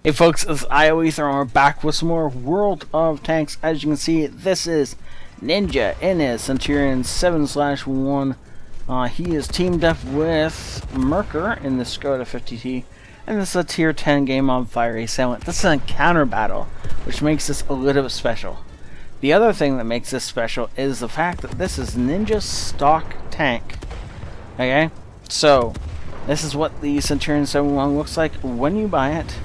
Hey folks, it's ioEther and we're back with some more World of Tanks. As you can see, this is Ninja in his Centurion 7/1. He is teamed up with Merker in the Skoda 50T, and this is a tier 10 game on Fiery Assailant. This is an encounter battle, which makes this a little bit special. The other thing that makes this special is the fact that this is Ninja's stock tank. Okay, so this is what the Centurion 7/1 looks like when you buy it.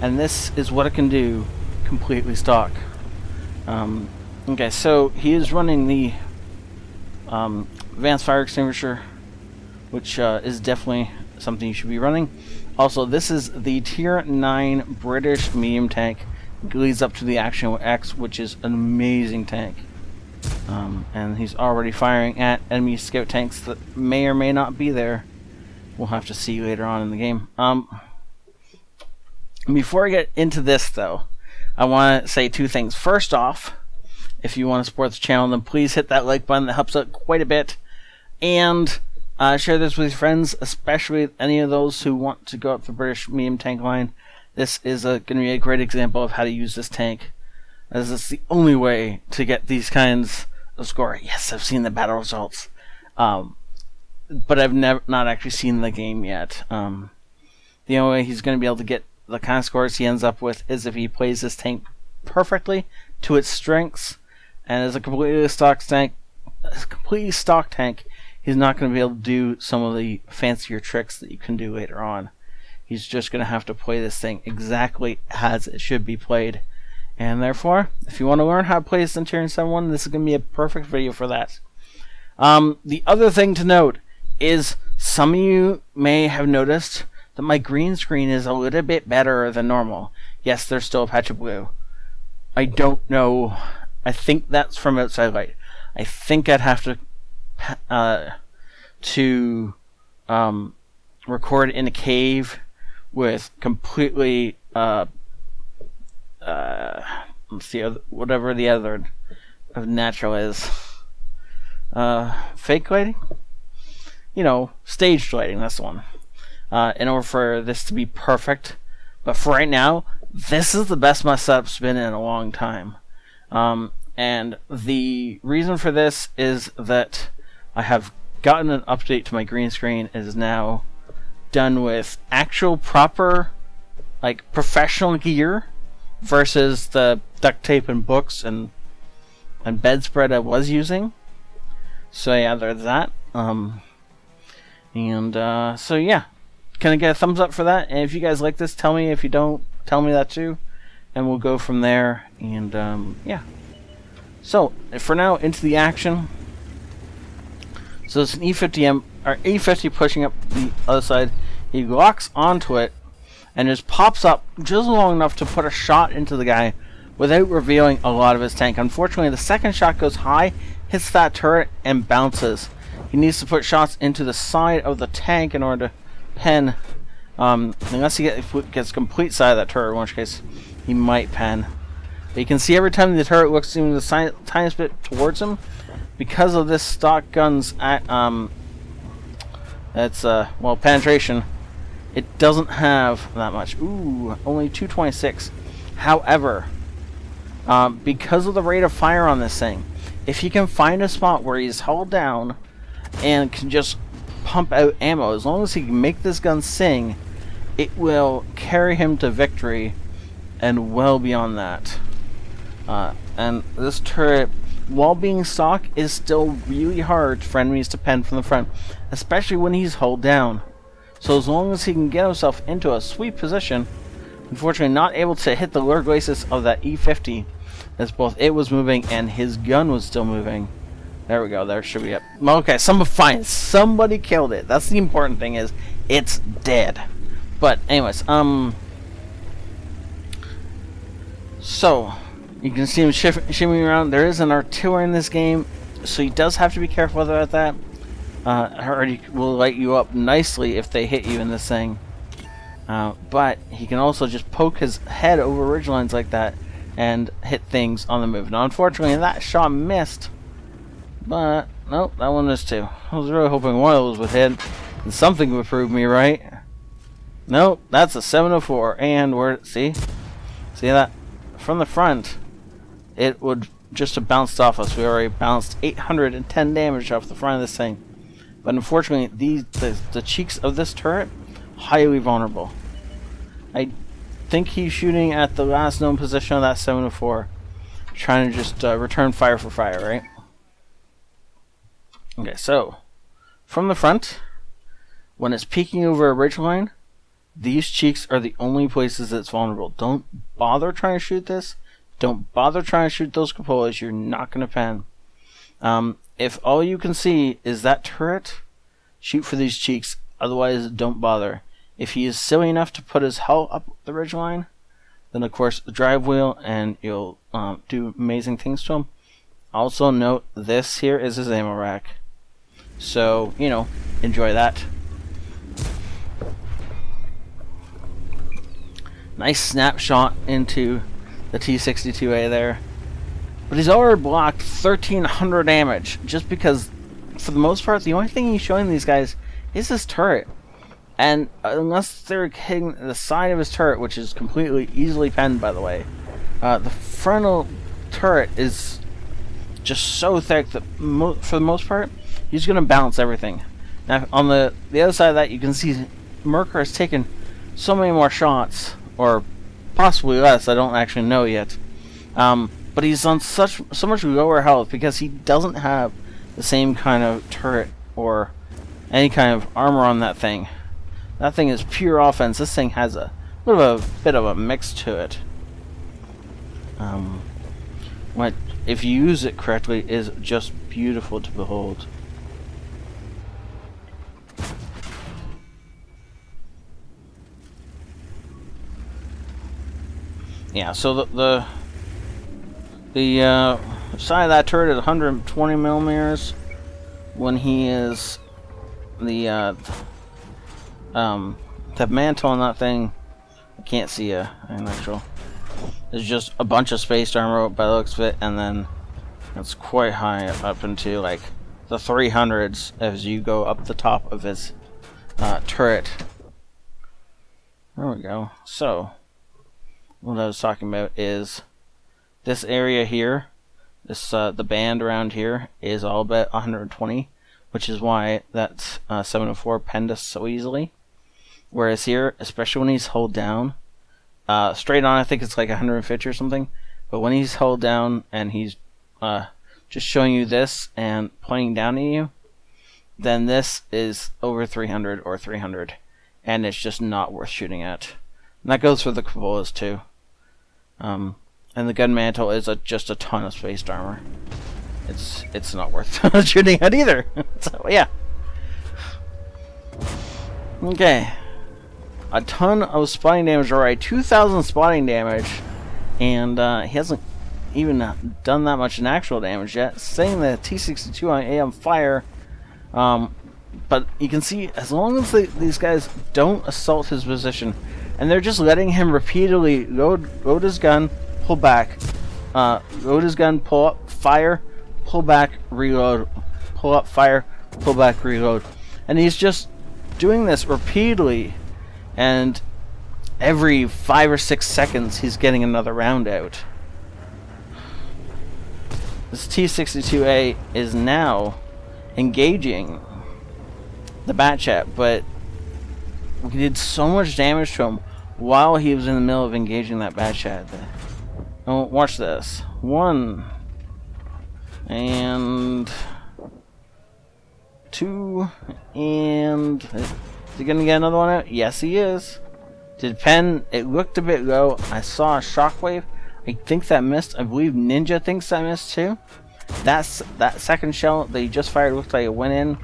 And this is what it can do, completely stock. Okay, so he is running the advanced fire extinguisher, which is definitely something you should be running. Also, this is the tier 9 British medium tank. It leads up to the Action X, which is an amazing tank. And he's already firing at enemy scout tanks that may or may not be there. We'll have to see later on in the game. Before I get into this, though, I want to say two things. First off, if you want to support the channel, then please hit that like button. That helps out quite a bit. And share this with your friends, especially any of those who want to go up the British medium tank line. This is going to be a great example of how to use this tank, as it's the only way to get these kinds of score. Yes, I've seen the battle results, but I've not actually seen the game yet. The only way he's going to be able to get the kind of scores he ends up with is if he plays this tank perfectly to its strengths, and as a completely stock tank, he's not going to be able to do some of the fancier tricks that you can do later on. He's just going to have to play this thing exactly as it should be played, and therefore, if you want to learn how to play Centurion 7/1, this is going to be a perfect video for that. The other thing to note is some of you may have noticed that my green screen is a little bit better than normal. Yes, there's still a patch of blue. I don't know. I think that's from outside light. I think I'd have to record in a cave with completely let's see, whatever the other of natural is. Fake lighting? You know, staged lighting, that's the one. In order for this to be perfect. But for right now, this is the best my setup's been in a long time. And the reason for this is that I have gotten an update to my green screen. It is now done with actual proper, like, professional gear versus the duct tape and books and bedspread I was using. So yeah, there's that. So yeah. Can I get a thumbs up for that? And if you guys like this, tell me. If you don't, tell me that too. And we'll go from there. And yeah. So, for now, into the action. So it's an E50M, or E50 pushing up the other side. He locks onto it and just pops up just long enough to put a shot into the guy without revealing a lot of his tank. Unfortunately, the second shot goes high, hits that turret, and bounces. He needs to put shots into the side of the tank in order to pen, unless he gets complete side of that turret, in which case he might pen. But you can see every time the turret looks even the tiniest bit towards him, because of this stock gun's penetration, it doesn't have that much. Ooh, only 226. However, because of the rate of fire on this thing, if he can find a spot where he's held down and can just pump out ammo, as long as he can make this gun sing, it will carry him to victory and well beyond that. And this turret, while being stock, is still really hard for enemies to pen from the front, especially when he's held down. So as long as he can get himself into a sweet position, unfortunately not able to hit the lower glacis of that E50, as both it was moving and his gun was still moving. There we go, there should be it. Okay, somebody killed it. That's the important thing, is it's dead. But anyways, so you can see him shimmying around. There is an artillery in this game, so he does have to be careful about that. Or he will light you up nicely if they hit you in this thing. But he can also just poke his head over ridge lines like that and hit things on the move. Now unfortunately that shot missed. But, nope, that one is too. I was really hoping one of those would hit, and something would prove me right. Nope, that's a 704, and we're see that from the front, it would just have bounced off us. We already bounced 810 damage off the front of this thing, but unfortunately, the cheeks of this turret highly vulnerable. I think he's shooting at the last known position of that 704, trying to just return fire for fire, right? Okay, so from the front, when it's peeking over a ridgeline, these cheeks are the only places that's vulnerable. Don't bother trying to shoot this. Don't bother trying to shoot those cupolas. You're not going to pen. If all you can see is that turret, shoot for these cheeks. Otherwise, don't bother. If he is silly enough to put his hull up the ridgeline, then of course the drive wheel, and you'll do amazing things to him. Also note, this here is his ammo rack. So, you know, enjoy that. Nice snapshot into the T62A there. But he's already blocked 1,300 damage, just because, for the most part, the only thing he's showing these guys is his turret. And unless they're hitting the side of his turret, which is completely easily penned, by the way, the frontal turret is just so thick that for the most part, he's going to bounce everything. Now, on the other side of that, you can see Merker has taken so many more shots, or possibly less, I don't actually know yet. But he's on so much lower health because he doesn't have the same kind of turret or any kind of armor on that thing. That thing is pure offense. This thing has a bit of a mix to it. What, if you use it correctly, is just beautiful to behold. Yeah, so the side of that turret is 120 millimeters. When he is the mantle on that thing, I can't see an actual. There's just a bunch of spaced armor by the looks of it, and then it's quite high up into like the 300s as you go up the top of his turret. There we go. So what I was talking about is this area here, this the band around here is all about 120, which is why that 704 penned us so easily. Whereas here, especially when he's held down, straight on I think it's like 150 or something, but when he's held down and he's just showing you this and pointing down at you, then this is over 300 or 300, and it's just not worth shooting at. And that goes for the cupolas too. And the gun mantle is just a ton of spaced armor. It's not worth shooting at either. So yeah. Okay. A ton of spotting damage already. 2,000 spotting damage, and he hasn't even done that much in actual damage yet. Setting the T62A on fire. But you can see, as long as these guys don't assault his position, and they're just letting him repeatedly load his gun, pull back, load his gun, pull up, fire, pull back, reload, pull up, fire, pull back, reload. And he's just doing this repeatedly, and every 5 or 6 seconds he's getting another round out. This T62A is now engaging the Batchat, but we did so much damage to him while he was in the middle of engaging that Batchat. Oh, watch this. 1 and 2 and is he gonna get another one out? Yes, he is. Did pen? It looked a bit low. I saw a shockwave. I think that missed. I believe Ninja thinks that missed too. That second shell that he just fired looked like it went in,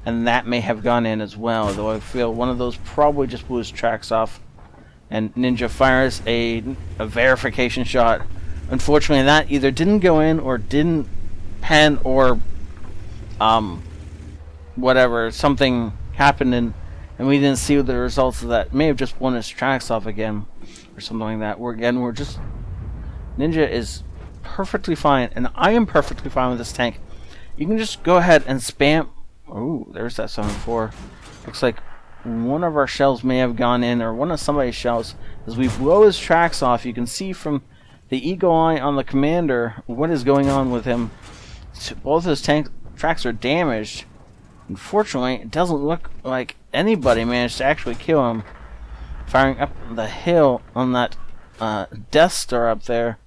and that may have gone in as well. Though I feel one of those probably just blew his tracks off. And Ninja fires a verification shot. Unfortunately, that either didn't go in or didn't pen, or whatever, something happened and we didn't see the results of that. May have just blown his tracks off again or something like that. We're just, Ninja is perfectly fine, and I am perfectly fine with this tank. You can just go ahead and spam. Oh, there's that 7-4. Looks like one of our shells may have gone in, or one of somebody's shells. As we blow his tracks off, you can see from the eagle eye on the commander what is going on with him. Both his tracks are damaged. Unfortunately, it doesn't look like anybody managed to actually kill him. Firing up the hill on that Death Star up there.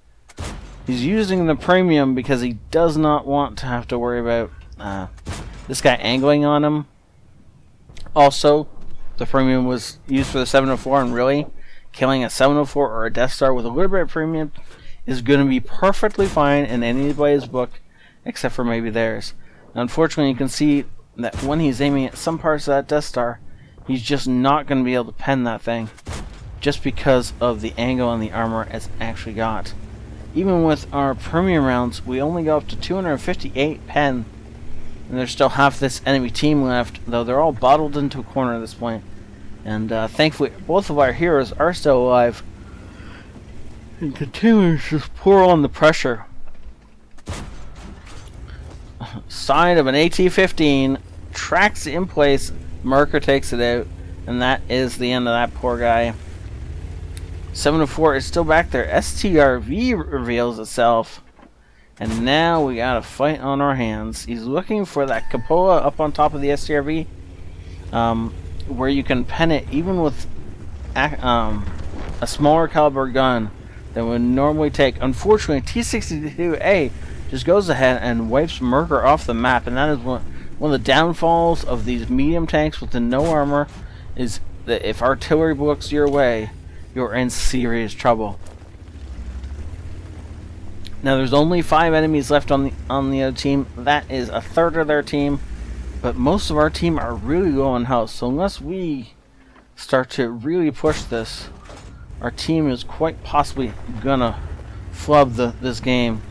He's using the premium because he does not want to have to worry about this guy angling on him. Also, the premium was used for the 704, and really, killing a 704 or a Death Star with a little bit of premium is going to be perfectly fine in anybody's book, except for maybe theirs. Unfortunately, you can see that when he's aiming at some parts of that Death Star, he's just not going to be able to pen that thing, just because of the angle on the armor it's actually got. Even with our premium rounds, we only go up to 258 pen, and there's still half this enemy team left, though they're all bottled into a corner at this point. And thankfully, both of our heroes are still alive, and continue to just pour on the pressure. Side of an AT-15, tracks in place, Merker takes it out, and that is the end of that poor guy. 704 is still back there. STRV reveals itself, and now we got a fight on our hands. He's looking for that cupola up on top of the STRV, where you can pen it even with a smaller caliber gun than would normally take. Unfortunately, T-62A just goes ahead and wipes Merker off the map, and that is one of the downfalls of these medium tanks with the no armor, is that if artillery looks your way, you're in serious trouble. Now there's only 5 enemies left on the other team. That is a third of their team, but most of our team are really low on health. So unless we start to really push this, our team is quite possibly gonna flub this game,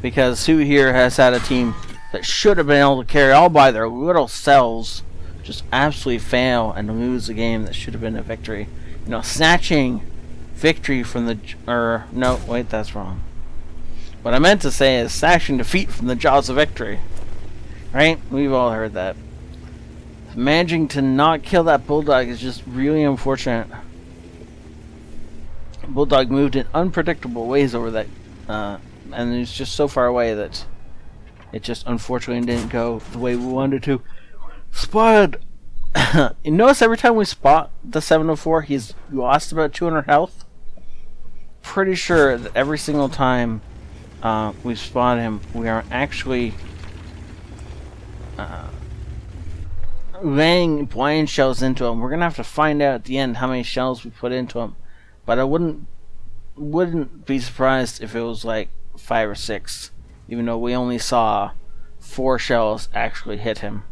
because Sue here has had a team that should have been able to carry all by their little cells, just absolutely fail and lose a game that should have been a victory. You know, snatching victory from the... no, wait, that's wrong. What I meant to say is snatching defeat from the jaws of victory. Right? We've all heard that. Managing to not kill that Bulldog is just really unfortunate. Bulldog moved in unpredictable ways over that, and it's just so far away that it just unfortunately didn't go the way we wanted to. Spotted. You notice every time we spot the 704, he's lost about 200 health. Pretty sure that every single time we spot him, we are actually laying blind shells into him. We're gonna have to find out at the end how many shells we put into him, but I wouldn't be surprised if it was like 5 or 6, even though we only saw 4 shells actually hit him.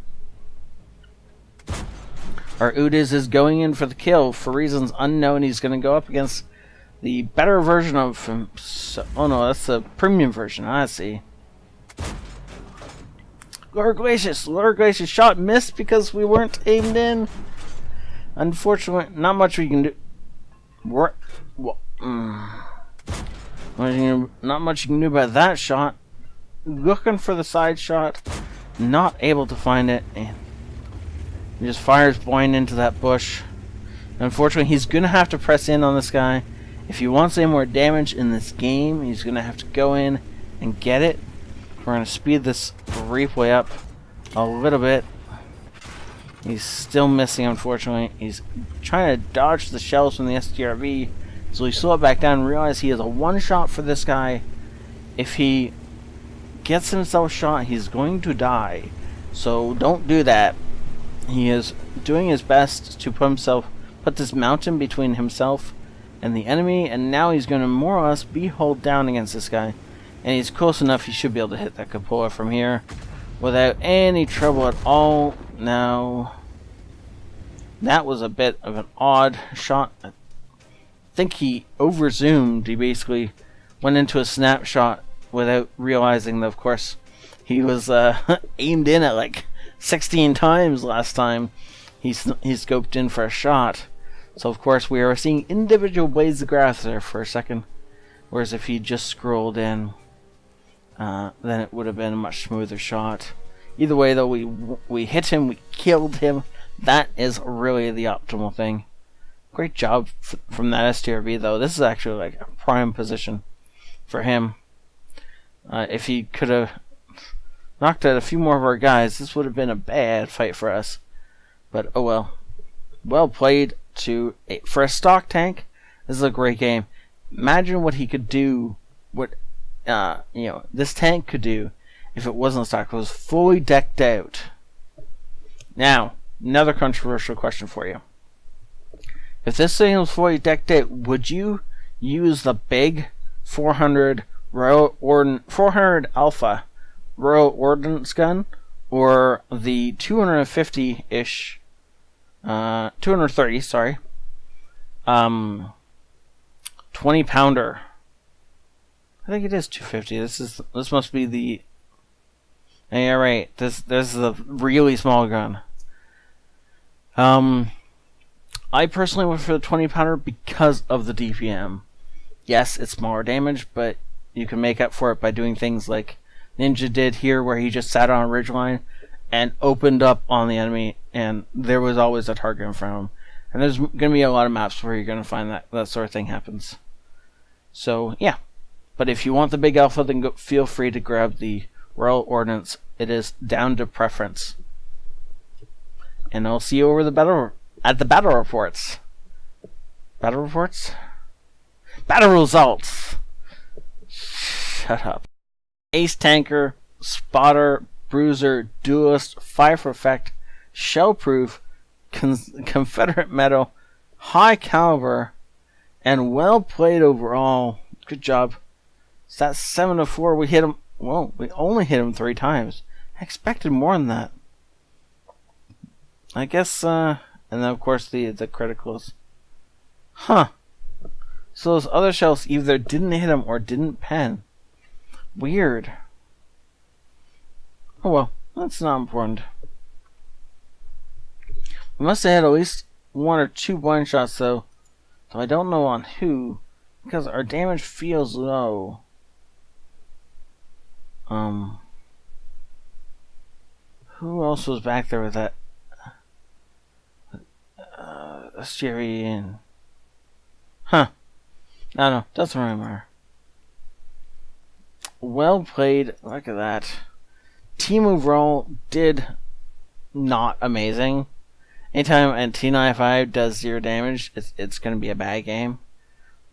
Our Udiz is going in for the kill for reasons unknown. He's going to go up against the better version of him. Oh no, that's the premium version. I see. Lord Glacius shot missed because we weren't aimed in. Unfortunately, not much we can do. Not much you can do about that shot. Looking for the side shot, not able to find it, and he just fires blind into that bush. Unfortunately, he's going to have to press in on this guy. If he wants any more damage in this game, he's going to have to go in and get it. We're going to speed this replay up a little bit. He's still missing, unfortunately. He's trying to dodge the shells from the STRV. So we slow it back down and realize he has a one-shot for this guy. If he gets himself shot, he's going to die. So don't do that. He is doing his best to put this mountain between himself and the enemy, and now he's going to more or less be held down against this guy. And he's close enough, he should be able to hit that cupola from here without any trouble at all. Now, that was a bit of an odd shot. I think he over-zoomed. He basically went into a snapshot without realizing that, of course, he was aimed in at like 16 times last time he scoped in for a shot. So of course we are seeing individual blades of grass there for a second, whereas if he just scrolled in, then it would have been a much smoother shot. Either way though, we hit him, we killed him. That is really the optimal thing. Great job from that STRV, though. This is actually like a prime position for him. If he could have knocked out a few more of our guys, this would have been a bad fight for us. But oh well. Well played for a stock tank. This is a great game. Imagine what he could do. What this tank could do if it wasn't stock. It was fully decked out. Now, another controversial question for you. If this thing was fully decked out, would you use the big 400 Alpha Royal Ordnance gun, or the 250-ish, 230, sorry, 20-pounder? I think it is 250. This must be the. Yeah, right. This is a really small gun. I personally went for the 20-pounder because of the DPM. Yes, it's smaller damage, but you can make up for it by doing things like Ninja did here, where he just sat on a ridgeline and opened up on the enemy, and there was always a target in front of him. And there's going to be a lot of maps where you're going to find that sort of thing happens. So, yeah. But if you want the big alpha, then feel free to grab the Royal Ordnance. It is down to preference. And I'll see you over at the battle reports. Battle reports? Battle results! Shut up. Ace Tanker, Spotter, Bruiser, Duelist, Fire for Effect, Shellproof, Confederate Metal, High Caliber, and well played overall. Good job. So that's 7-4. We hit him. Well, we only hit him 3 times. I expected more than that. I guess, and then of course the criticals. Huh. So those other shells either didn't hit him or didn't pen. Weird. Oh well, that's not important. We must have had at least 1 or 2 blind shots though. So I don't know on who, because our damage feels low. Who else was back there with that? Syrian. Huh. I don't know. Doesn't really matter. Well played. Look at that. Team overall did not amazing. Anytime a T95 does 0 damage, it's going to be a bad game.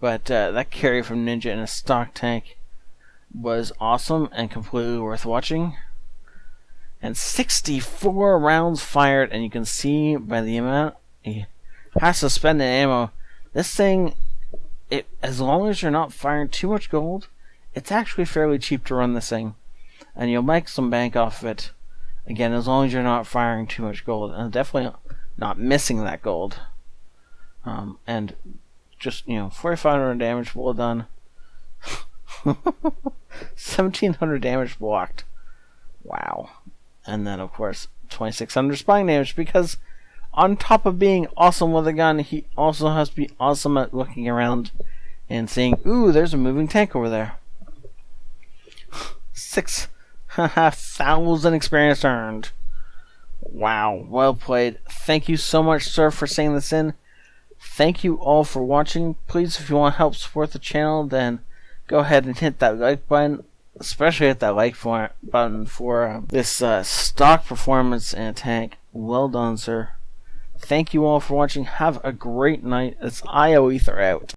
But that carry from Ninja in a stock tank was awesome and completely worth watching. And 64 rounds fired, and you can see by the amount he has to spend in ammo. This thing, as long as you're not firing too much gold, it's actually fairly cheap to run this thing. And you'll make some bank off of it. Again, as long as you're not firing too much gold. And definitely not missing that gold. And just, 4,500 damage, well done. 1,700 damage blocked. Wow. And then, of course, 2,600 spine damage, because on top of being awesome with a gun, he also has to be awesome at looking around and saying, ooh, there's a moving tank over there. 6,500 experience earned. Wow, well played. Thank you so much, sir, for sending this in. Thank you all for watching. Please, if you want to help support the channel, then go ahead and hit that like button. Especially hit that like button for this stock performance in a tank. Well done, sir. Thank you all for watching. Have a great night. It's ioEther out.